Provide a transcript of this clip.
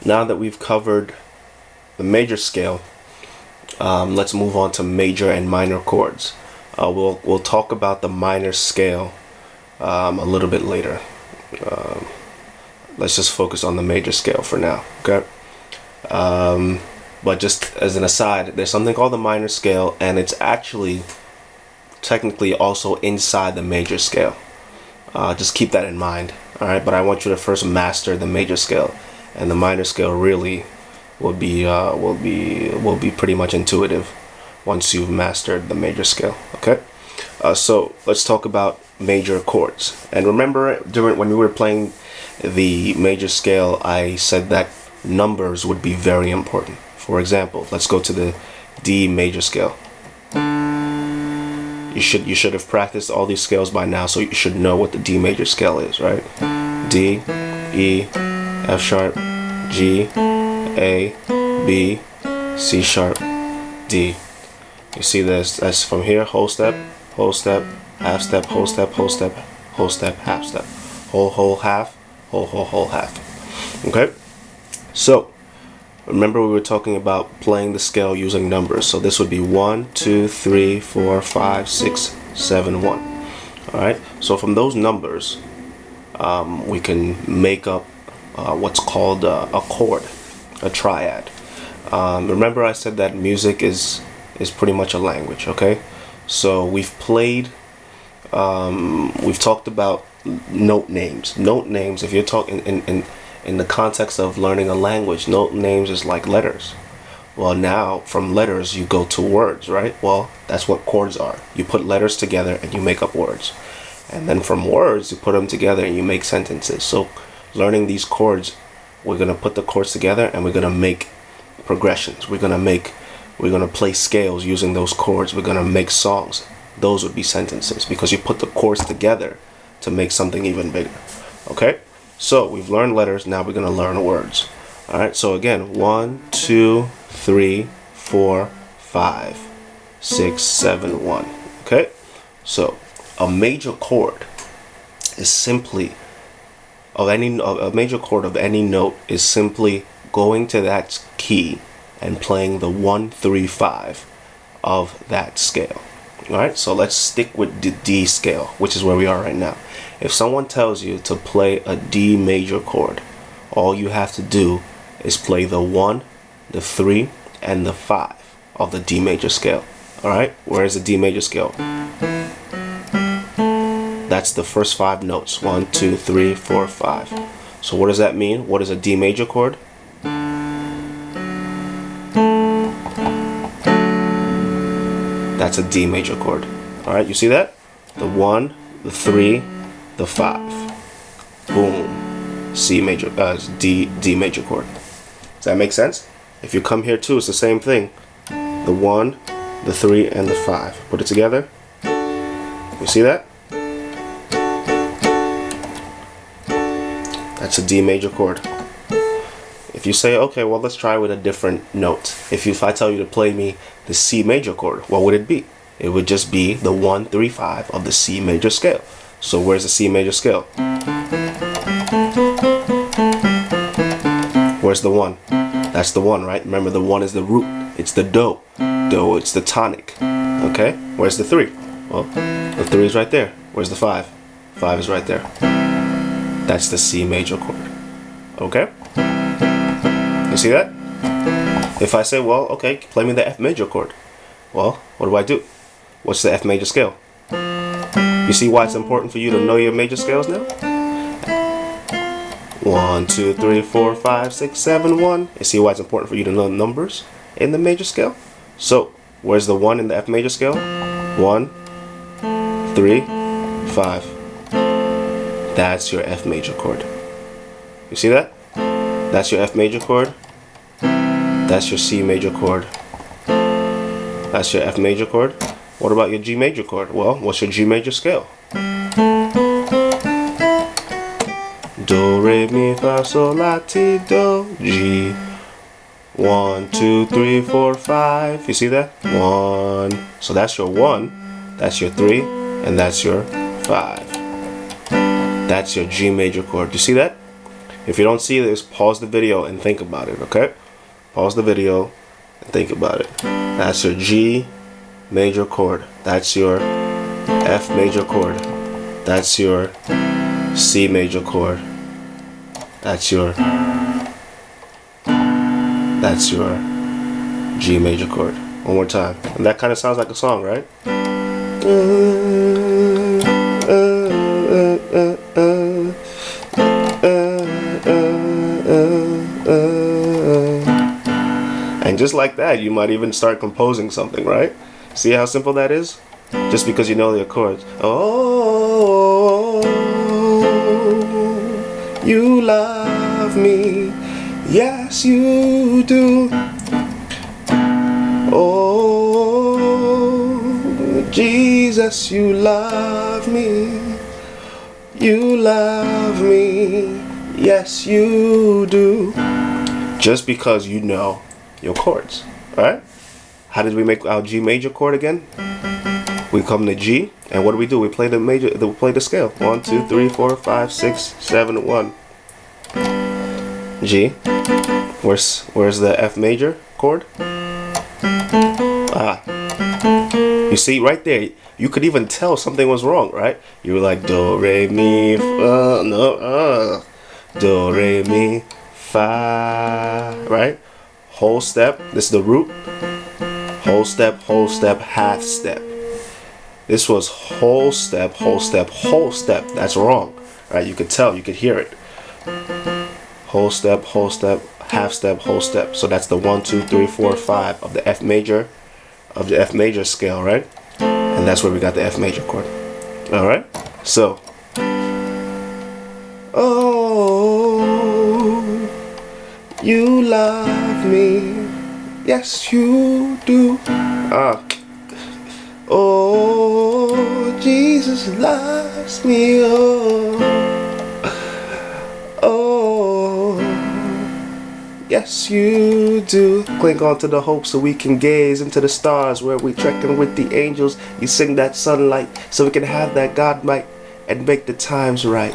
Now that we've covered the major scale, let's move on to major and minor chords. We'll talk about the minor scale a little bit later. Let's just focus on the major scale for now, okay? But just as an aside, there's something called the minor scale, and it's actually technically also inside the major scale. Just keep that in mind, all right? But I want you to first master the major scale, and the minor scale really will be pretty much intuitive once you've mastered the major scale. Okay, so let's talk about major chords. And remember, when we were playing the major scale, I said that numbers would be very important. For example, let's go to the D major scale. You should have practiced all these scales by now, so you should know what the D major scale is, right? D, E, F sharp, G, A, B, C sharp, D. You see this? That's from here: whole step, half step, whole step, whole step, whole step, half step, whole half, whole half. Okay. So remember, we were talking about playing the scale using numbers. So this would be 1, 2, 3, 4, 5, 6, 7, 1. All right. So from those numbers, we can make up what's called a chord, a triad. Remember, I said that music is pretty much a language. Okay. So we've talked about note names. Note names, if you're talking in the context of learning a language, note names is like letters. Well, now from letters you go to words, right? Well, that's what chords are. You put letters together and you make up words. And then from words you put them together and you make sentences. So learning these chords, we're going to put the chords together and we're going to make progressions. We're going to play scales using those chords. We're going to make songs. Those would be sentences because you put the chords together to make something even bigger. Okay? So we've learned letters, now we're going to learn words. All right, so again, 1, 2, 3, 4, 5, 6, 7, 1. Okay, so a major chord is simply a major chord of any note is simply going to that key and playing the 1, 3, 5 of that scale. All right, so let's stick with the D scale, which is where we are right now. If someone tells you to play a D major chord, all you have to do is play the 1, the 3, and the 5 of the D major scale. All right, where's the D major scale? That's the first 5 notes. 1, 2, 3, 4, 5. So what does that mean? What is a D major chord? That's a D major chord. All right, you see that? The 1, the 3, the 5. Boom. C major, D major chord. Does that make sense? If you come here too, it's the same thing. The 1, the 3, and the 5. Put it together. You see that? That's a D major chord. If you say, okay, well, let's try with a different note. If I tell you to play me the C major chord, what would it be? It would just be the 1, 3, 5 of the C major scale. So where's the C major scale? Where's the 1? That's the 1, right? Remember, the 1 is the root. It's the do. Do, it's the tonic. Okay? Where's the 3? Well, the 3 is right there. Where's the 5? 5 is right there. That's the C major chord. Okay? You see that? If I say, well, okay, play me the F major chord. Well, what do? What's the F major scale? You see why it's important for you to know your major scales now? 1, 2, 3, 4, 5, 6, 7, 1. You see why it's important for you to know numbers in the major scale? So, where's the 1 in the F major scale? 1, 3, 5. That's your F major chord. You see that? That's your F major chord. That's your C major chord. That's your F major chord. What about your G major chord? Well, what's your G major scale? Do, re, mi, fa, sol, la, ti, do, G. 1, 2, 3, 4, 5. You see that? 1. So that's your 1. That's your 3. And that's your 5. That's your G major chord. You see that? If you don't see this, pause the video and think about it, okay? Pause the video and think about it. That's your G major chord. That's your F major chord. That's your C major chord. That's your G major chord. One more time. And that kind of sounds like a song, right? And just like that, you might even start composing something, right? See how simple that is? Just because you know the chords. Oh, you love me. Yes, you do. Oh, Jesus, you love me. You love me. Yes, you do. Just because you know your chords, alright? How did we make our G major chord again? We come to G, and what do? We play the major. We play the scale. 1, 2, 3, 4, 5, 6, 7, 1. G. Where's the F major chord? Ah. You see right there. You could even tell something was wrong, right? You were like do re mi do re mi fa, right? Whole step. This is the root. Whole step, half step. This was whole step, whole step, whole step. That's wrong, right? You could tell, you could hear it. Whole step, half step, whole step. So that's the 1, 2, 3, 4, 5 of the F major, scale, right? And that's where we got the F major chord. All right. So, oh, you love me. Yes, you do. Oh, Jesus loves me. Oh, yes, you do. Cling on to the hope so we can gaze into the stars where we trekking with the angels. You sing that sunlight so we can have that God might and make the times right.